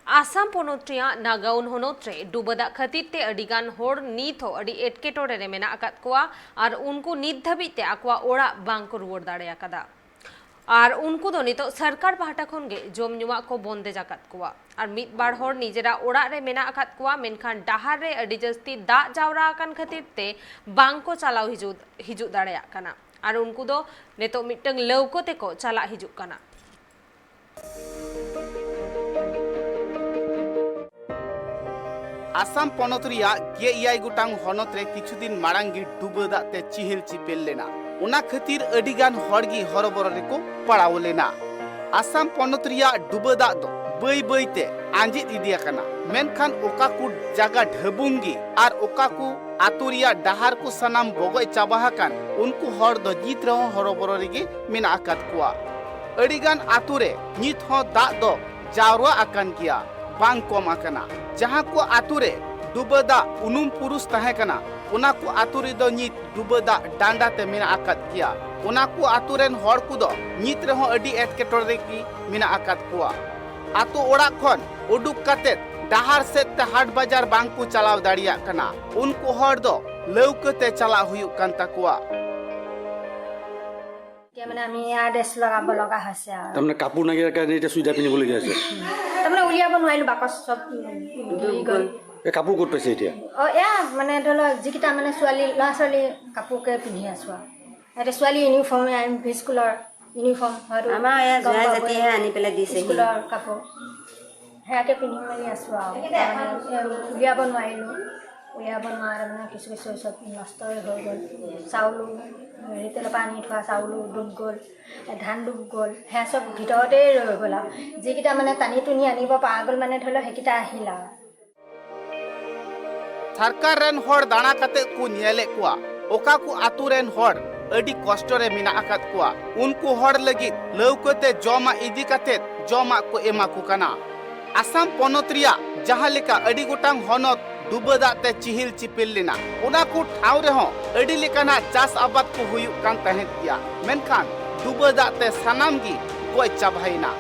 आसाम पोनोत्रिया नागाउन होनोत्रे डुबदा खतीरते अडिगान होड़ नीत हो अडी एटकेटोरे रे मेना अकात कोआ और उनको नीत धबीते आकवा ओड़ा बांको रुवाड़ दाड़े आकादा और उनको दो नितो सरकार पाहटा खनगे जम नुआ को बंदे जाकात कोआ और मिद बार होड़ निजेरा ओड़ा रे मेना अकात कोआ मेनखान डाहार रे अडी जस्ती दा जावरा आकान खतीरते बांको चालाव हिजु दाड़े आकाना और उनको दो नितो मिटंग लौको तेको चला हिजु काना। आसाम पनत रिया गे इयाय गुटांग हनत रे किछु दिन मारांगी डुबा दाग ते चिहिल चिपेल लेना उना खातिर अडिगान हड़गी हरबर रेको पड़ाव लेना। आसाम पनत रिया डुबा दाग दो बई बई ते आंजित इदिया काना मेनखान ओका कु जागा ढबुंगी और ओका कु आतु रिया डाहार को सनाम बगय चाबा हाकान उनको हड़ दो जीत रहो हरबर रेगे मेना आकात कुआ अडिगान आतु रे नित हो दाग दो जावरा आकान किया बांग कम आकना जहां को आतुरे डुबदा उनुम पुरुष तहे कना उना को आतुरे दो नित डुबदा डांडा ते मेना आकात किया उना को आतुरेन हड़ को दो नित रहो अडी एटकेटोरे की मेना आकात कुआ आतु ओड़ा खन उडुक काते डाहार सेत ते हाट बाजार बांग को चलाव दाड़िया कना उनको हड़ दो लौकते चला हुयु कान ताकुआ মানে আমি আদেশ লগাব লগা হৈছে আৰু তাৰমানে কাপোৰ নাগিয়াৰ কাৰণে এটা সুইদা পিন্ধিবলগীয়া আছে তাৰমানে উলিয়াব নোৱাৰিলো বাকচ চব গল এই কাপোৰ ক'ত পাইছে এতিয়া এয়া মানে ধৰি লওক যিকেইটা মানে ছোৱালী ল'ৰা ছোৱালী কাপোৰকে পিন্ধি আছো আৰু এটা ছোৱালী ইউনিফৰ্ম এম.ভি. স্কুলৰ ইউনিফৰ্ম হয়তো আমাৰ এয়া জোৱাই জাতিহে আনি পেলাই দিছে স্কুলৰ কাপোৰ সেয়াকে পিন্ধি মেলি আছো আৰু উলিয়াব নোৱাৰিলো উলিয়াব নোৱাৰে মানে কিছু কিছু চব নষ্ট হৈ গ'ল চাউলো তেলৰ পৰা আনি থোৱা চাউলো ডুব গ'ল ধান ডুব গ'ল সেয়া চব ভিতৰতে ৰৈ গ'ল আৰু যিকেইটা মানে টানি টুনি আনিব পৰা গ'ল মানে ধৰি লওক সেইকেইটা আহিল আৰু सरकार रेन हड़ दाना काते को नियले कुआ ओका को आतु रेन हड़ अडी कष्ट रे मिना आकात कुआ उनको हड़ लगी लौकते जमा इदी काते जमा को एमा को कना। आसाम पनत रिया जहां लेका अडी गोटांग हनत डुबदा ते चिहिल चिपिल लेना उना को ठाव रे हो अडी लेकाना चास आबाद को हुयु कान तहेत किया मेनखान डुबदा ते सनाम गी कोय चाबाइना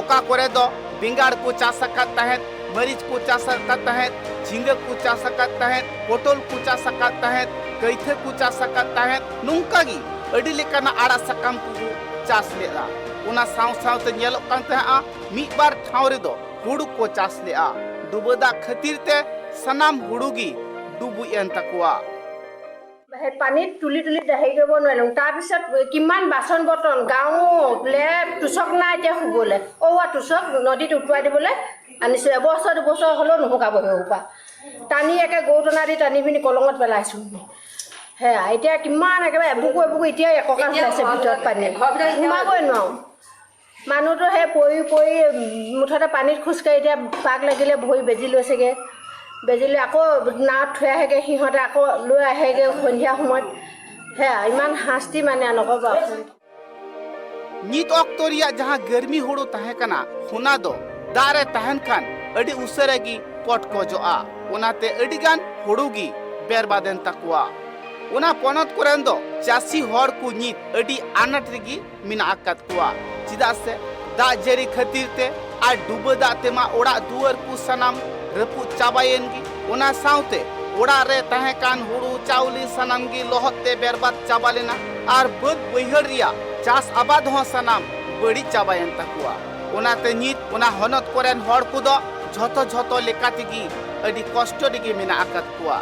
ओका करे दो बिंगाड़ को चास सकत तहेत मरीच को चास सकत तहेत झिंगा को चास सकत तहेत पोटल को चास सकत तहेत कैथे को चास सकत तहेत नुंकागी अडी लेकाना आड़ा सकम को चास लेला उना साव साव ते नेलो कान तहेआ मी बार ठाव रे दो हुडु को चास लेआ डुबदा खातिर ते सनाम हुडुगी डुबु एन तकुआ পানীত তুলি তুলি হেৰি কৰিব নোৱাৰিলোঁ তাৰপিছত কিমান বাচন বৰ্তন গাঁও লেপ টুচক নাই এতিয়া শুবলৈ টুচক নদীত উটুৱাই দিবলৈ আনিছোঁ এবছৰ দুবছৰ হ'লেও নুশুকাব সেইসোপা টানি একে গৰুটনা দি টানি পিনি কলঙত পেলাইছোঁ সেয়া এতিয়া কিমান একেবাৰে এবুকু এবুকু এতিয়া একঁকাল ওলাইছে ভিতৰত পানী সোমাবই নোৱাৰোঁ মানুহটো সেই পৰি পৰি মুঠতে পানীত খোজকাঢ়ি এতিয়া পাক লাগিলে ভৰি বেজি লৈছেগৈ বেজিলে আকৌ নাৱত থৈ আহেগৈ সিহঁতে আকৌ লৈ আহেগৈ সন্ধিয়া সময়ত সেয়া ইমান শাস্তি মানে নক'ব नित अक्तोरिया जहां गर्मी हुडु तहे कना हुना दो दारे तहन खान अडी उसरेगी पट को जोआ उनाते अडीगान हुडुगी बेरबादेन तकुआ उना पनत कोरेन दो चासी हड़ को नित अडी आनट रेगी मिना आकात कुआ चिदा से दा जरी खतीरते आ डुबदा तेमा ओड़ा दुवर को सनाम रपु चाबायेनगी उना साउते ओड़ा रे तहे कान हुडु चाउली सनामगी लोहते बेरबाद चाबालेना आर बद बैहर रिया चास आबाद हो सनाम बड़ी चाबायन तकुआ उनाते नित उना हनत कोरेन हड़ को दो झतो झतो लेकातिगी अडी कष्ट दिगी मिना आकात कुआ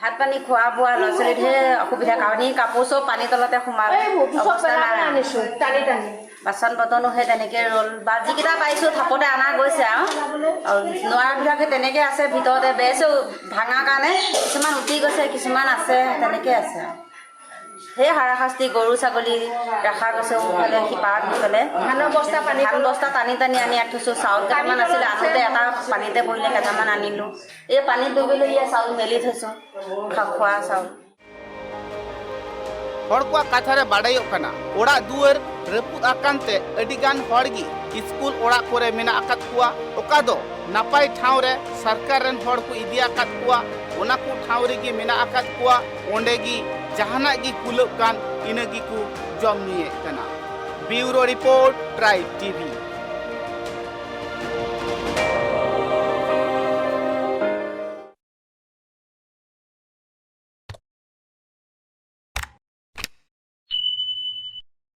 ভাত পানী খোৱা বোৱা ল'ৰা ছোৱালীৰ ঢেৰ অসুবিধা কাৰণে কাপোৰ চব পানী তলতে সোমালে আনিছোঁ টানি টানি বাচন বৰ্তনো সেই তেনেকৈ ৰ'ল বা যিকেইটা পাইছোঁ থাপতে অনা গৈছে আৰু নোৱাৰাবিলাকে তেনেকৈ আছে ভিতৰতে বেছো ভাঙা কাৰণে কিছুমান উটি গৈছে কিছুমান আছে তেনেকৈ আছে সেই হাৰাশাস্তি গৰু ছাগলী ৰখা গৈছে উফালে শিপাত সিফালে ধান বস্তা টানি টানি আনি ৰাখি থৈছোঁ চাউল কেইটামান আছিলে আনোতে এটা পানীতে পৰিলে কেইটামান আনিলোঁ এই পানীত ডুবিলৈ ইয়ে চাউল মেলি থৈছোঁ খোৱা চাউল हड़कुआ काथारे बाड़ायो कना ओड़ा दुवर रपुद आकांते अडिगान हड़गी स्कूल ओड़ा कोरे मेना आकात कुआ ओका दो नापाय ठाव रे सरकार रेन हड़ को इदी आकात कुआ ओना को ठाव रेगी मेना आकात कुआ ओंडेगी जहाना गी कुलक कान इनगी को जम निये कना ब्यूरो रिपोर्ट ट्राइब टीवी।